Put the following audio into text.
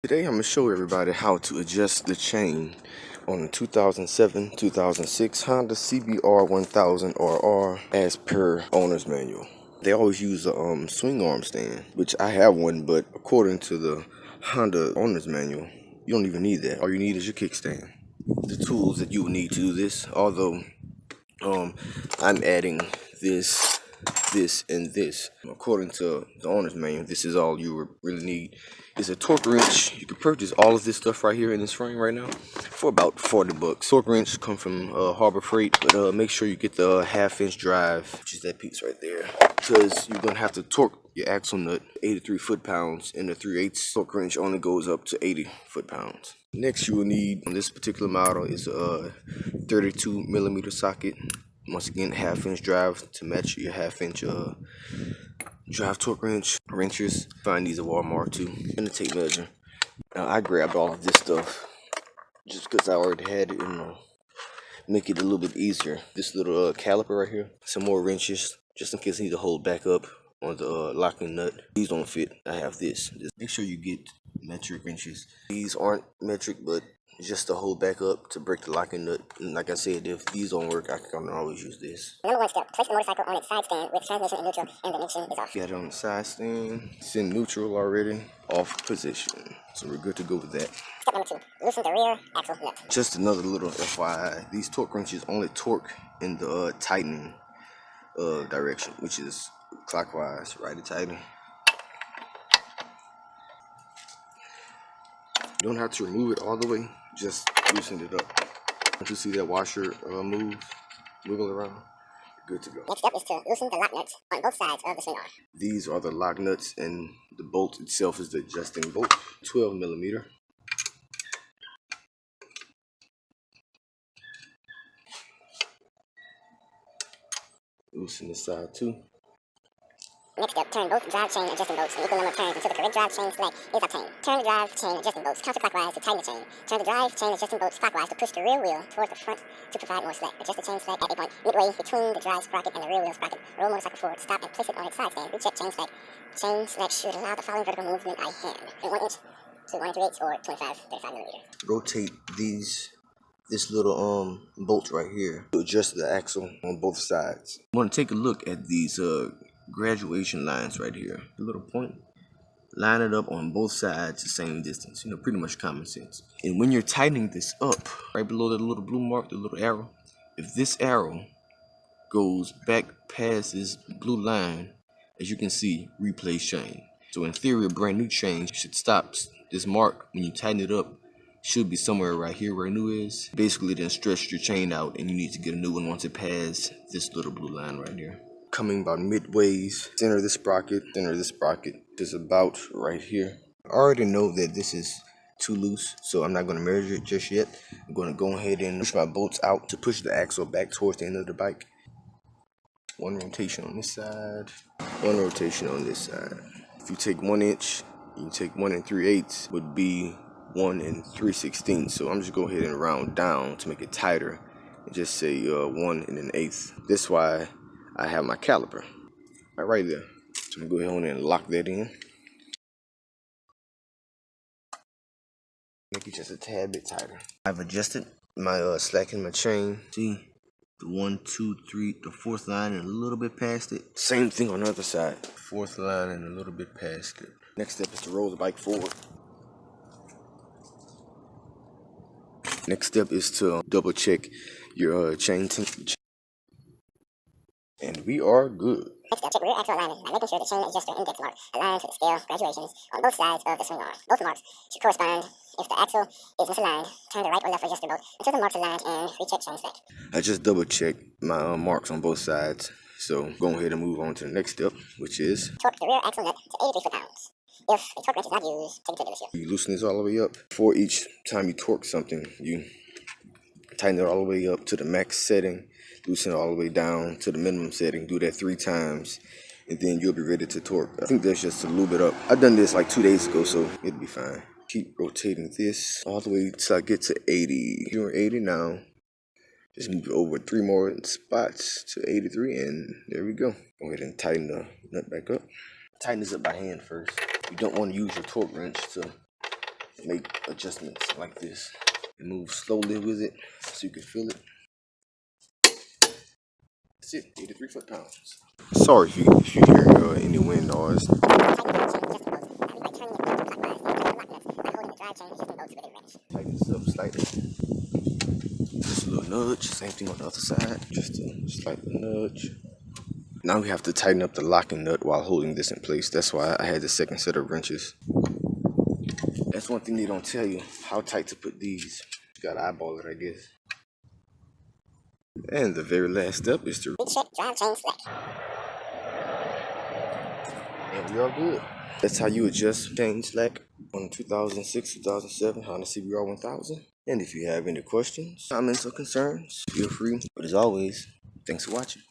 Today I'm going to show everybody how to adjust the chain on the 2007-2006 Honda CBR1000RR as per owner's manual. They always use a swing arm stand, which I have one, but according to the Honda owner's manual, you don't even need that. All you need is your kickstand. The tools that you will need to do this, although I'm adding this, and this. According to the owner's manual, this is all you really need. Is a torque wrench. You can purchase all of this stuff right here in this frame right now for about $40. Torque wrench come from Harbor Freight, but make sure you get the 1/2-inch drive, which is that piece right there, because you're gonna have to torque your axle nut 83 foot-pounds, and the 3/8 torque wrench only goes up to 80 foot-pounds. Next, you will need on this particular model is a 32mm socket. Once again, 1/2-inch drive to match your 1/2-inch drive torque wrenches. Find these at Walmart too. And a tape measure. Now I grabbed all of this stuff just because I already had it, make it a little bit easier. This little caliper right here. Some more wrenches just in case I need to hold back up on the locking nut. These don't fit. I have this. Just make sure you get metric wrenches. These aren't metric, but just to hold back up to break the locking nut. And like I said, if these don't work, I can always use this. Number 1 step, place the motorcycle on its side stand with transmission in neutral and the ignition is off. Got it on the side stand. It's in neutral already. Off position. So we're good to go with that. Step number 2, loosen the rear axle nut. Just another little FYI. These torque wrenches only torque in the tightening direction, which is clockwise, righty tighten. You don't have to remove it all the way, just loosen it up. Once you see that washer wiggle around, you're good to go. Next step is to loosen the lock nuts on both sides of the swing arm. These are the lock nuts, and the bolt itself is the adjusting bolt, 12mm. Loosen the side too. Next step, turn both drive chain adjusting bolts an equal number of turns until the correct drive chain select is obtained. Turn the drive chain adjusting bolts counterclockwise to tighten the chain. Turn the drive chain adjusting bolts clockwise to push the rear wheel towards the front to provide more slack. Adjust the chain slack at a point midway between the drive sprocket and the rear wheel sprocket. Roll motorcycle forward, stop, and place it on its side stand. Recheck chain slack. Chain slack should allow the following vertical movement by hand. From 1 inch to 1 3/8 or 25-35mm. Rotate this little bolt right here to adjust the axle on both sides. I want to take a look at these graduation lines right here. The little point, line it up on both sides the same distance. Pretty much common sense. And when you're tightening this up, right below the little blue mark, the little arrow, if this arrow goes back past this blue line, as you can see, replace chain. So in theory, a brand new chain should stop. This mark when you tighten it up should be somewhere right here where new is. Basically, then stretch your chain out, and you need to get a new one once it passes this little blue line right here. Coming about midways, center of this sprocket is about right here. I already know that this is too loose, so I'm not going to measure it just yet. I'm going to go ahead and push my bolts out to push the axle back towards the end of the bike. One rotation on this side, one rotation on this side. If you take 1 inch, you take 1 3/8 would be 1 3/16. So I'm just go ahead and round down to make it tighter and just say 1 1/8. That's why I have my caliper right there. So I'm gonna go ahead and lock that in. Make it just a tad bit tighter. I've adjusted my slack in my chain. See, the 1, 2, 3, the 4th line and a little bit past it. Same thing on the other side. 4th line and a little bit past it. Next step is to roll the bike forward. Next step is to double check your chain tension. And we are good. Next step, check rear axle alignment by making sure the chain adjuster index mark aligns with the scale graduations on both sides of the swing arm. Both marks should correspond. If the axle is misaligned, turn the right or left adjuster bolt until the marks aligned and recheck chain slack. I just double checked my marks on both sides. So go ahead and move on to the next step, which is torque the rear axle nut to 83 foot-pounds. If a torque wrench is not used, take it to the dealership. You loosen this all the way up. For each time you torque something, you tighten it all the way up to the max setting. Loosen it all the way down to the minimum setting. Do that 3 times, and then you'll be ready to torque. I think that's just to lube it up. I've done this like 2 days ago, so it'll be fine. Keep rotating this all the way till I get to 80. You're 80 now. Just move it over 3 more spots to 83, and there we go. Go ahead and tighten the nut back up. Tighten this up by hand first. You don't want to use your torque wrench to make adjustments like this. And move slowly with it so you can feel it. That's it, 83 foot-pounds. Sorry if you hear any wind noise. Tighten this up slightly. Just a little nudge. Same thing on the other side. Just a slight nudge. Now we have to tighten up the locking nut while holding this in place. That's why I had the second set of wrenches. That's one thing they don't tell you, how tight to put these. You gotta eyeball it, I guess. And the very last step is to recheck drive chain slack. And we are good. That's how you adjust chain slack on 2006-2007 Honda CBR1000. And if you have any questions, comments, or concerns, feel free. But as always, thanks for watching.